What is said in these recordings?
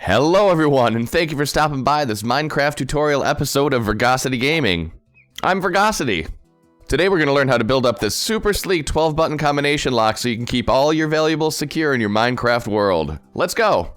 Hello everyone, and thank you for stopping by this Minecraft tutorial episode of Vergosity Gaming. I'm Vergosity. Today we're going to learn how to build up this super sleek 12-button combination lock so you can keep all your valuables secure in your Minecraft world. Let's go!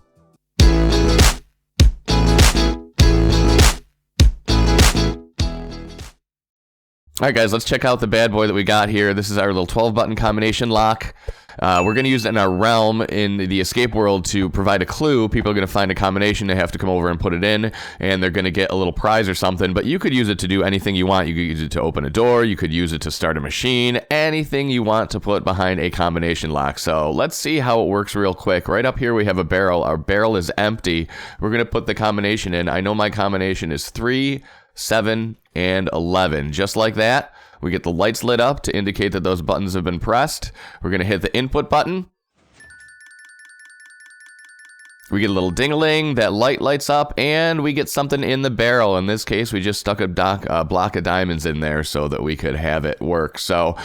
Alright guys, let's check out the bad boy that we got here. This is our little 12-button combination lock. We're going to use it in our realm in the escape world to provide a clue. People are going to find a combination, they have to come over and put it in, and they're going to get a little prize or something, but you could use it to do anything you want. You could use it to open a door, you could use it to start a machine, anything you want to put behind a combination lock. So let's see how it works real quick. Right up here we have a barrel. Our barrel is empty. We're going to put the combination in. I know my combination is 3, 7, and 11. Just like that. We get the lights lit up to indicate that those buttons have been pressed. We're going to hit the input button. We get a little ding-a-ling, that light lights up, and we get something in the barrel. In this case, we just stuck a block of diamonds in there so that we could have it work. So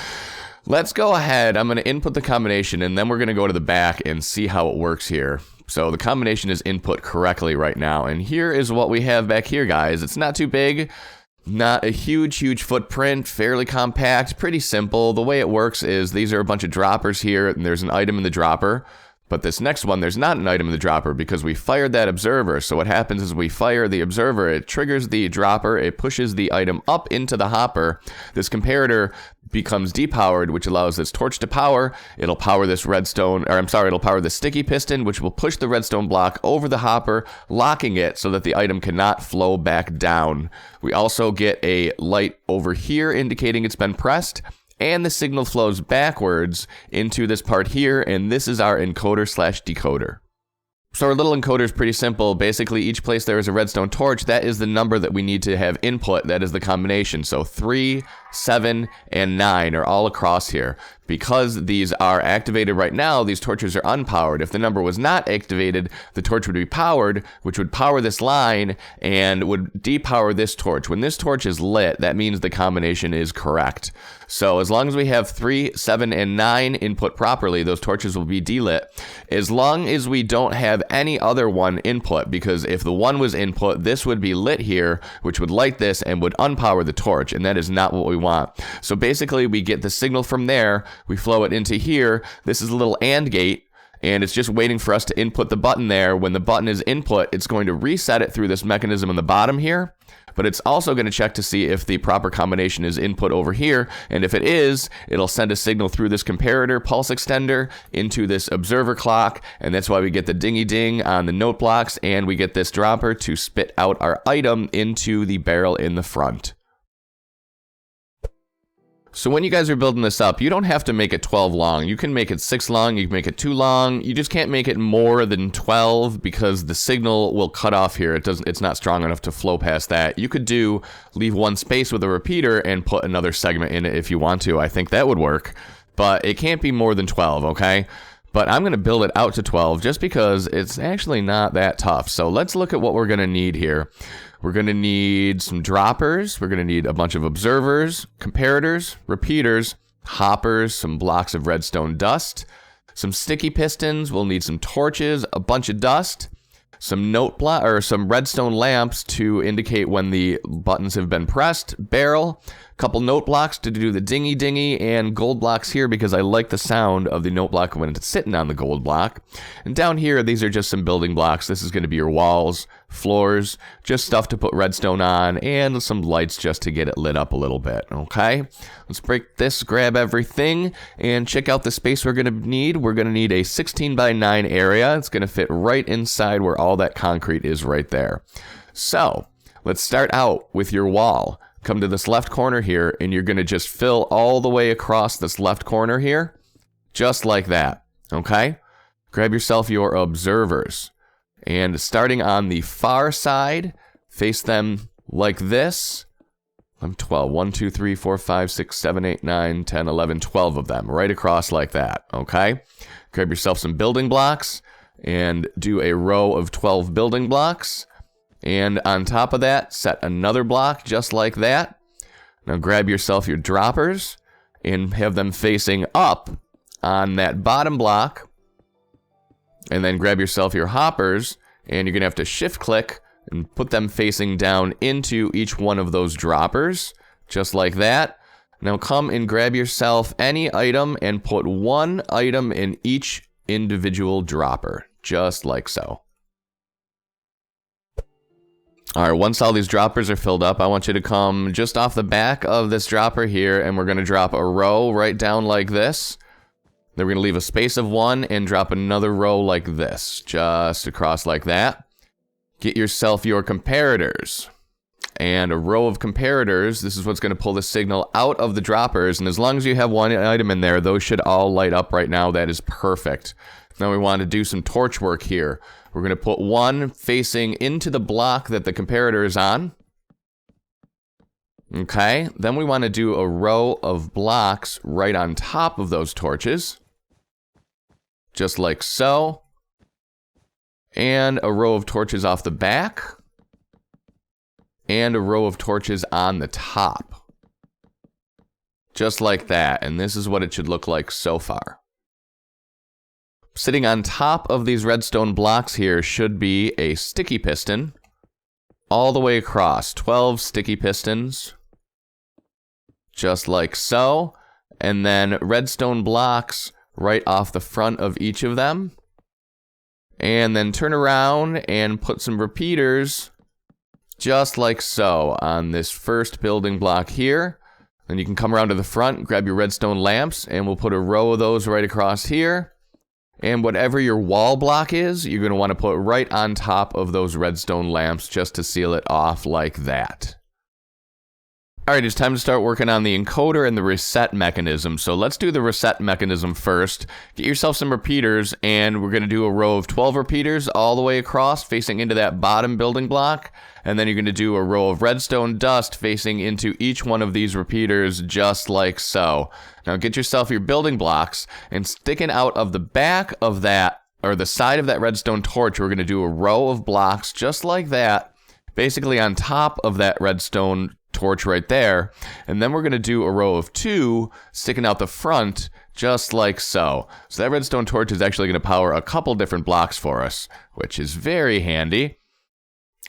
let's go ahead. I'm going to input the combination, and then we're going to go to the back and see how it works here. So the combination is input correctly right now, and here is what we have back here, guys. It's not too big. Not a huge footprint, fairly compact, pretty simple. The way it works is these are a bunch of droppers here, and there's an item in the dropper. But this next one, there's not an item in the dropper because we fired that observer. So what happens is we fire the observer, it triggers the dropper, it pushes the item up into the hopper. This comparator becomes depowered, which allows this torch to power. It'll power this redstone, or I'm sorry, it'll power the sticky piston, which will push the redstone block over the hopper, locking it so that the item cannot flow back down. We also get a light over here indicating it's been pressed. And the signal flows backwards into this part here, and this is our encoder/decoder. So our little encoder is pretty simple. Basically, each place there is a redstone torch, that is the number that we need to have input. That is the combination. So 3, 7, and 9 are all across here. Because these are activated right now, these torches are unpowered. If the number was not activated, the torch would be powered, which would power this line and would depower this torch. When this torch is lit, that means the combination is correct. So as long as we have 3, 7, and 9 input properly, those torches will be delit. As long as we don't have any other one input, because if the 1 was input, this would be lit here, which would light this and would unpower the torch, and that is not what we want. So basically, we get the signal from there, we flow it into here. This is a little AND gate, and it's just waiting for us to input the button there. When the button is input, it's going to reset it through this mechanism on the bottom here, but it's also going to check to see if the proper combination is input over here, and if it is, it'll send a signal through this comparator pulse extender into this observer clock, and that's why we get the dingy ding on the note blocks, and we get this dropper to spit out our item into the barrel in the front. So when you guys are building this up, you don't have to make it 12 long. You can make it 6 long, you can make it 2 long. You just can't make it more than 12 because the signal will cut off here. It's not strong enough to flow past that. You could leave one space with a repeater and put another segment in it if you want to. I think that would work, but it can't be more than 12, okay? But I'm going to build it out to 12 just because it's actually not that tough. So let's look at what we're going to need here. We're going to need some droppers. We're going to need a bunch of observers, comparators, repeaters, hoppers, some blocks of redstone dust, some sticky pistons. We'll need some torches, a bunch of dust, some some redstone lamps to indicate when the buttons have been pressed, barrel, couple note blocks to do the dingy, and gold blocks here because I like the sound of the note block when it's sitting on the gold block. And down here, these are just some building blocks. This is going to be your walls, floors, just stuff to put redstone on, and some lights just to get it lit up a little bit, okay? Let's break this, grab everything, and check out the space we're going to need. We're going to need a 16 by 9 area. It's going to fit right inside where all that concrete is right there. So, let's start out with your wall. Come to this left corner here, and you're going to just fill all the way across this left corner here, just like that, okay? Grab yourself your observers, and starting on the far side, face them like this. I'm 12. 1, 2, 3, 4, 5, 6, 7, 8, 9, 10, 11, 12 of them, right across like that, okay? Grab yourself some building blocks, and do a row of 12 building blocks. And on top of that, set another block just like that. Now grab yourself your droppers and have them facing up on that bottom block. And then grab yourself your hoppers And you're going to have to shift click and put them facing down into each one of those droppers, just like that. Now come and grab yourself any item and put one item in each individual dropper, just like so. Alright, once all these droppers are filled up, I want you to come just off the back of this dropper here, and we're going to drop a row right down like this. Then we're going to leave a space of 1 and drop another row like this, just across like that. Get yourself your comparators. And a row of comparators, this is what's going to pull the signal out of the droppers, and as long as you have one item in there, those should all light up right now. That is perfect. Now we want to do some torch work here. We're going to put one facing into the block that the comparator is on. Okay, then we want to do a row of blocks right on top of those torches. Just like so. And a row of torches off the back. And a row of torches on the top. Just like that, and this is what it should look like so far. Sitting on top of these redstone blocks here should be a sticky piston. All the way across, 12 sticky pistons. Just like so. And then redstone blocks right off the front of each of them. And then turn around and put some repeaters, just like so, on this first building block here. Then you can come around to the front, grab your redstone lamps, and we'll put a row of those right across here. And whatever your wall block is, you're going to want to put right on top of those redstone lamps just to seal it off like that. Alright, it's time to start working on the encoder and the reset mechanism. So let's do the reset mechanism first. Get yourself some repeaters, and we're going to do a row of 12 repeaters all the way across, facing into that bottom building block. And then you're going to do a row of redstone dust facing into each one of these repeaters, just like so. Now get yourself your building blocks, and sticking out of the back of that, or the side of that redstone torch, we're going to do a row of blocks just like that, basically on top of that redstone torch right there. And then we're going to do a row of 2 sticking out the front, just like so. So that redstone torch is actually going to power a couple different blocks for us, which is very handy.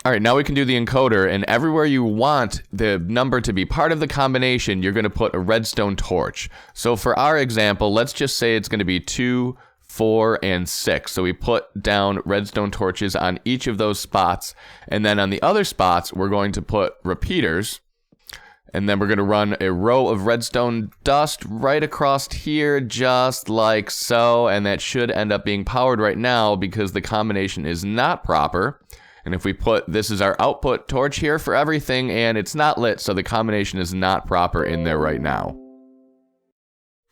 Alright, now we can do the encoder, and everywhere you want the number to be part of the combination, you're going to put a redstone torch. So for our example, let's just say it's going to be 2, 4, and 6. So we put down redstone torches on each of those spots, and then on the other spots, we're going to put repeaters. And then we're going to run a row of redstone dust right across here, just like so. And that should end up being powered right now because the combination is not proper. And if we put, this is our output torch here for everything, and it's not lit, so the combination is not proper in there right now.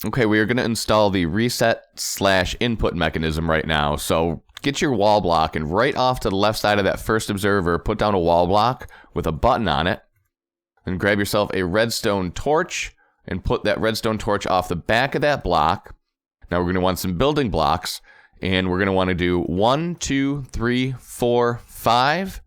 Okay, we are going to install the reset/input mechanism right now. So get your wall block, and right off to the left side of that first observer, put down a wall block with a button on it. And grab yourself a redstone torch, and put that redstone torch off the back of that block. Now we're going to want some building blocks, and we're going to want to do 1, 2, 3, 4, 5.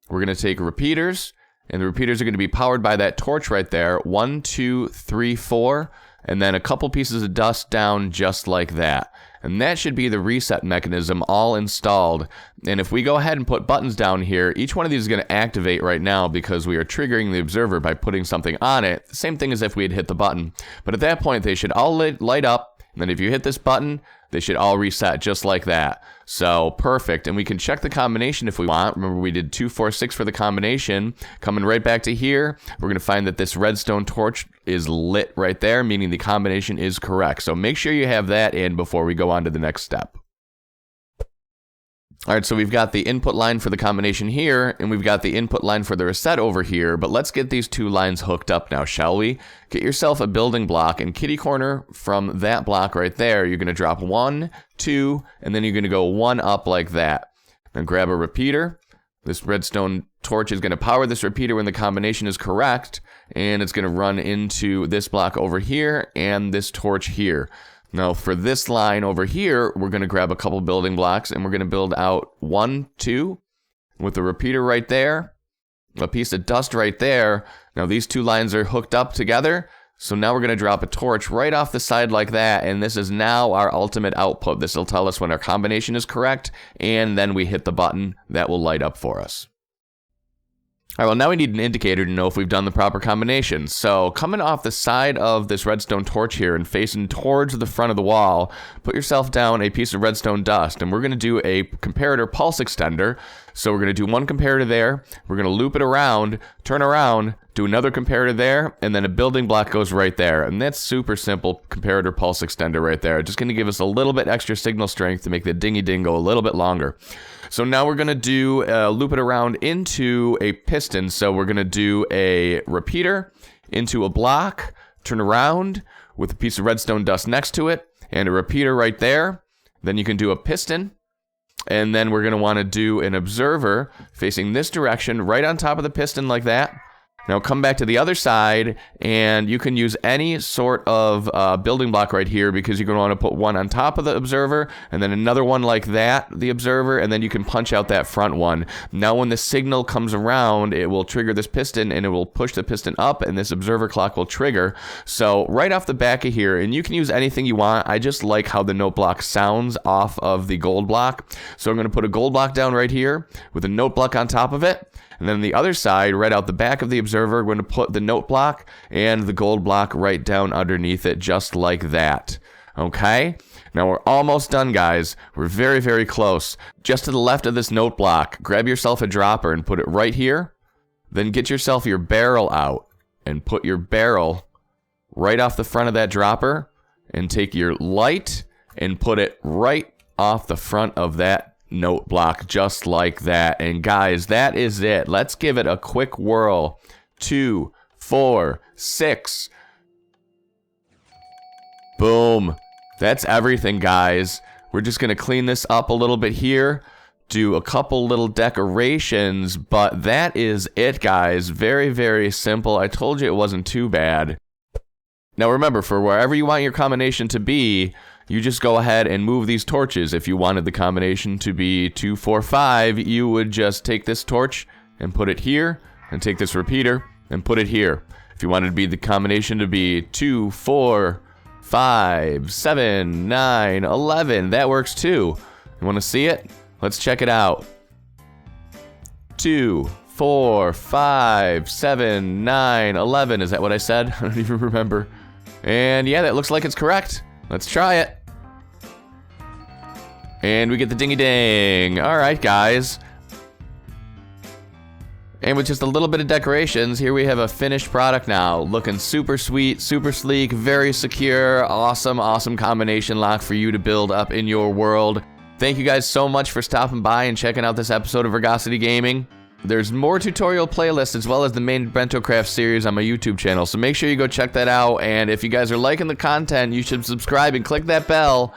We're going to take repeaters, and the repeaters are going to be powered by that torch right there. 1, 2, 3, 4, and then a couple pieces of dust down just like that. And that should be the reset mechanism all installed. And if we go ahead and put buttons down here, each one of these is going to activate right now because we are triggering the observer by putting something on it. Same thing as if we had hit the button. But at that point, they should all light up. And then if you hit this button, they should all reset just like that. So perfect. And we can check the combination if we want. Remember, we did 2, 4, 6 for the combination. Coming right back to here, we're going to find that this redstone torch is lit right there, meaning the combination is correct. So make sure you have that in before we go on to the next step. All right, so we've got the input line for the combination here, and we've got the input line for the reset over here, but let's get these two lines hooked up now, shall we? Get yourself a building block, and kitty corner from that block right there, you're going to drop 1, 2, and then you're going to go 1 up like that. Now grab a repeater. This redstone torch is going to power this repeater when the combination is correct, and it's going to run into this block over here and this torch here. Now for this line over here, we're going to grab a couple building blocks, and we're going to build out 1, 2 with the repeater right there, a piece of dust right there. Now these two lines are hooked up together, So now we're going to drop a torch right off the side like that, and this is now our ultimate output. This will tell us when our combination is correct, and then we hit the button that will light up for us. All right, well, now we need an indicator to know if we've done the proper combination. So coming off the side of this redstone torch here and facing towards the front of the wall, put yourself down a piece of redstone dust, and we're going to do a comparator pulse extender. So we're going to do one comparator there, we're going to loop it around, turn around, do another comparator there, and then a building block goes right there. And that's super simple comparator pulse extender right there. Just going to give us a little bit extra signal strength to make the dingy ding go a little bit longer. So now we're going to do loop it around into a piston. So we're going to do a repeater into a block, turn around with a piece of redstone dust next to it, and a repeater right there. Then you can do a piston. And then we're going to want to do an observer facing this direction right on top of the piston like that. Now come back to the other side, and you can use any sort of building block right here, because you're going to want to put one on top of the observer, and then another one like that, the observer, and then you can punch out that front one. Now when the signal comes around, it will trigger this piston, and it will push the piston up, and this observer clock will trigger. So right off the back of here, and you can use anything you want. I just like how the note block sounds off of the gold block. So I'm going to put a gold block down right here with a note block on top of it. And then on the other side, right out the back of the observer, we're going to put the note block and the gold block right down underneath it, just like that. Okay? Now we're almost done, guys. We're very, very close. Just to the left of this note block, grab yourself a dropper and put it right here. Then get yourself your barrel out and put your barrel right off the front of that dropper, and take your light and put it right off the front of that note block, just like that. And guys, that is it. Let's give it a quick whirl. 2, 4, 6. Boom. That's everything, guys. We're just gonna clean this up a little bit here, do a couple little decorations, but that is it, guys. Very, very simple. I told you it wasn't too bad. Now remember, for wherever you want your combination to be, you just go ahead and move these torches. If you wanted the combination to be 2, 4, 5, you would just take this torch and put it here, and take this repeater and put it here. If you wanted to be the combination to be 2, 4, 5, 7, 9, 11, that works too. You want to see it? Let's check it out. 2, 4, 5, 7, 9, 11. Is that what I said? I don't even remember. And yeah, that looks like it's correct. Let's try it. And we get the dingy ding. All right, guys. And with just a little bit of decorations, here we have a finished product now. Looking super sweet, super sleek, very secure, awesome, awesome combination lock for you to build up in your world. Thank you guys so much for stopping by and checking out this episode of Vergosity Gaming. There's more tutorial playlists as well as the main BentoCraft series on my YouTube channel, so make sure you go check that out. And if you guys are liking the content, you should subscribe and click that bell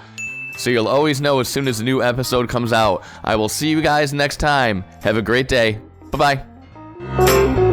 so you'll always know as soon as a new episode comes out. I will see you guys next time. Have a great day. Bye-bye.